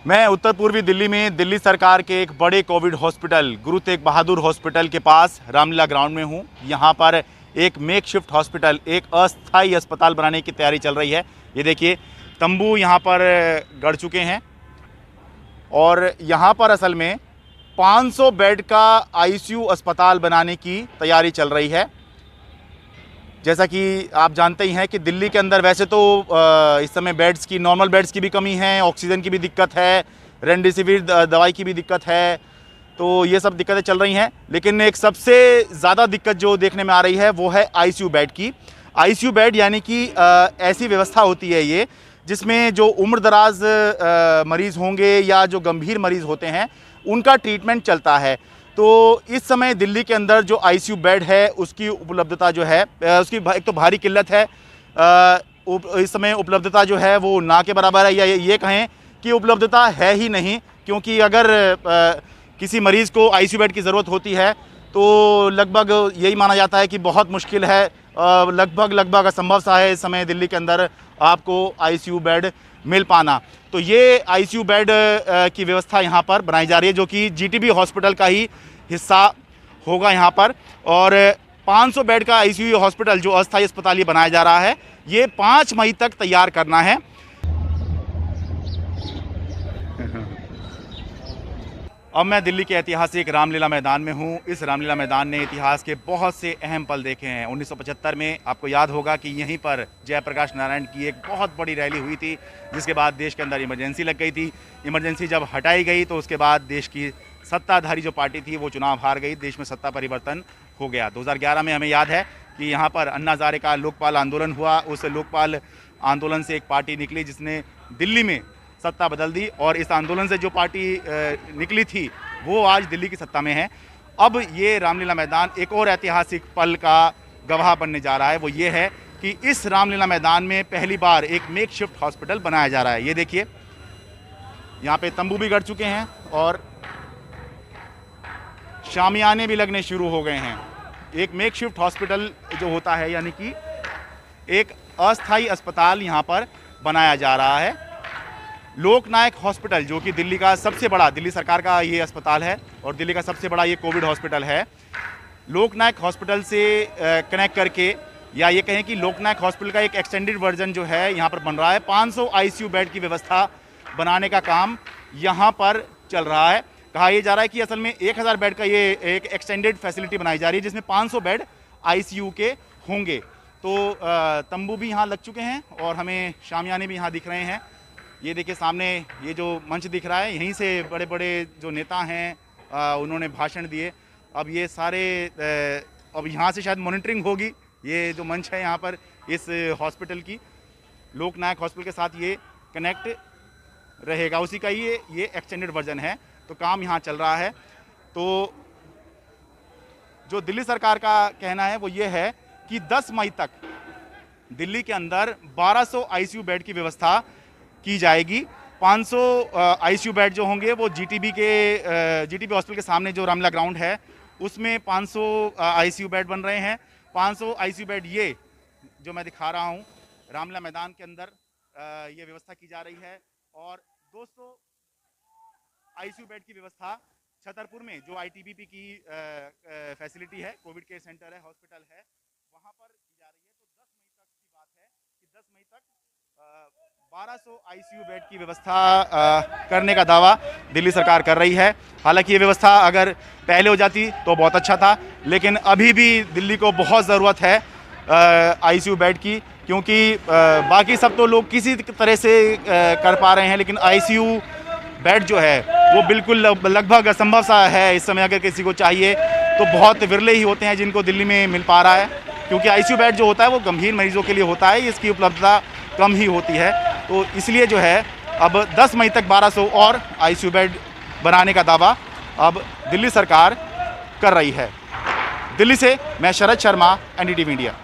मैं उत्तर पूर्वी दिल्ली में दिल्ली सरकार के एक बड़े Covid hospital Guru Tegh Bahadur hospital के पास रामलीला ग्राउंड में हूं। यहां पर एक मेकशिफ्ट हॉस्पिटल, एक अस्थायी अस्पताल बनाने की तैयारी चल रही है। ये देखिए, तंबू यहां पर गड़ चुके हैं और यहां पर असल में 500 बेड का आईसीयू अस्पताल बनाने की तैयारी चल रही है। जैसा कि आप जानते ही हैं कि दिल्ली के अंदर वैसे तो इस समय बेड्स की, नॉर्मल बेड्स की भी कमी है, ऑक्सीजन की भी दिक्कत है, रेमडेसिविर दवाई की भी दिक्कत है, तो ये सब दिक्कतें चल रही हैं। लेकिन एक सबसे ज़्यादा दिक्कत जो देखने में आ रही है वो है आईसीयू बेड की। आईसीयू बेड यानी कि ऐसी व्यवस्था होती है ये जिसमें जो उम्रदराज मरीज़ होंगे या जो गंभीर मरीज़ होते हैं उनका ट्रीटमेंट चलता है। तो इस समय दिल्ली के अंदर जो आईसीयू बेड है उसकी उपलब्धता जो है, उसकी एक तो भारी किल्लत है। इस समय उपलब्धता जो है वो ना के बराबर है, या ये कहें कि उपलब्धता है ही नहीं, क्योंकि अगर किसी मरीज़ को आईसीयू बेड की ज़रूरत होती है तो लगभग यही माना जाता है कि बहुत मुश्किल है, लगभग असंभव सा है इस समय दिल्ली के अंदर आपको आईसीयू बेड मिल पाना। तो ये आईसीयू बेड की व्यवस्था यहाँ पर बनाई जा रही है, जो कि जीटीबी हॉस्पिटल का ही हिस्सा होगा यहाँ पर। और 500 बेड का आईसीयू हॉस्पिटल जो अस्थायी अस्पताल ये बनाया जा रहा है, ये 5 मई तक तैयार करना है। अब मैं दिल्ली के ऐतिहासिक रामलीला मैदान में हूँ। इस रामलीला मैदान ने इतिहास के बहुत से अहम पल देखे हैं। 1975 में आपको याद होगा कि यहीं पर जयप्रकाश नारायण की एक बहुत बड़ी रैली हुई थी, जिसके बाद देश के अंदर इमरजेंसी लग गई थी। इमरजेंसी जब हटाई गई तो उसके बाद देश की सत्ताधारी जो पार्टी थी वो चुनाव हार गई, देश में सत्ता परिवर्तन हो गया। 2011 में हमें याद है कि यहाँ पर अन्ना हज़ारे का लोकपाल आंदोलन हुआ। उस लोकपाल आंदोलन से एक पार्टी निकली जिसने दिल्ली में सत्ता बदल दी, और इस आंदोलन से जो पार्टी निकली थी वो आज दिल्ली की सत्ता में है। अब ये रामलीला मैदान एक और ऐतिहासिक पल का गवाह बनने जा रहा है। वो ये है कि इस रामलीला मैदान में पहली बार एक मेकशिफ्ट हॉस्पिटल बनाया जा रहा है। ये देखिए, यहाँ पे तंबू भी गड़ चुके हैं और शामियाने भी लगने शुरू हो गए हैं। एक मेकशिफ्ट हॉस्पिटल जो होता है, यानी कि एक अस्थायी अस्पताल यहाँ पर बनाया जा रहा है। लोकनायक हॉस्पिटल, जो कि दिल्ली का सबसे बड़ा, दिल्ली सरकार का ये अस्पताल है और दिल्ली का सबसे बड़ा ये कोविड हॉस्पिटल है। लोकनायक हॉस्पिटल से कनेक्ट करके, या ये कहें कि लोकनायक हॉस्पिटल का एक एक्सटेंडेड वर्जन जो है यहाँ पर बन रहा है। 500 आईसीयू बेड की व्यवस्था बनाने का काम यहाँ पर चल रहा है। कहा यह जा रहा है कि असल में 1000 बेड का ये एक एक्सटेंडेड फैसिलिटी बनाई जा रही है, जिसमें 500 बेड आईसीयू के होंगे। तो तंबू भी यहाँ लग चुके हैं और हमें शामियाने भी यहाँ दिख रहे हैं। ये देखिए, सामने ये जो मंच दिख रहा है, यहीं से बड़े बड़े जो नेता हैं उन्होंने भाषण दिए। अब ये सारे अब यहाँ से शायद मॉनिटरिंग होगी। ये जो मंच है यहाँ पर इस हॉस्पिटल की, लोकनायक हॉस्पिटल के साथ ये कनेक्ट रहेगा, उसी का ये एक्सटेंडेड वर्जन है। तो काम यहाँ चल रहा है। तो जो दिल्ली सरकार का कहना है वो ये है कि 10 मई तक दिल्ली के अंदर 1200 आईसीयू बेड की व्यवस्था की जाएगी। 500 आईसीयू बेड जो होंगे वो जीटीबी हॉस्पिटल के सामने जो रामलीला ग्राउंड है उसमें 500 आईसीयू बेड बन रहे हैं। 500 आईसीयू बेड ये जो मैं दिखा रहा हूँ रामलीला मैदान के अंदर ये व्यवस्था की जा रही है। और 200 आईसीयू बेड की व्यवस्था छतरपुर में जो आईटीबीपी की फैसिलिटी है, कोविड केयर सेंटर है, हॉस्पिटल है, वहाँ पर की जा रही है। तो 10 मई तक की बात है कि 10 मई तक 1200 आईसीयू बेड की व्यवस्था करने का दावा दिल्ली सरकार कर रही है। हालांकि ये व्यवस्था अगर पहले हो जाती तो बहुत अच्छा था, लेकिन अभी भी दिल्ली को बहुत ज़रूरत है आईसीयू बेड की, क्योंकि बाकी सब तो लोग किसी तरह से कर पा रहे हैं, लेकिन आईसीयू बेड जो है वो बिल्कुल लगभग असंभव सा है इस समय। अगर किसी को चाहिए तो बहुत विरले ही होते हैं जिनको दिल्ली में मिल पा रहा है, क्योंकि आईसीयू बेड जो होता है वो गंभीर मरीजों के लिए होता है, इसकी उपलब्धता कम ही होती है। तो इसलिए जो है अब 10 मई तक 1200 और आईसीयू बेड बनाने का दावा अब दिल्ली सरकार कर रही है। दिल्ली से मैं शरद शर्मा, एनडीटीवी इंडिया।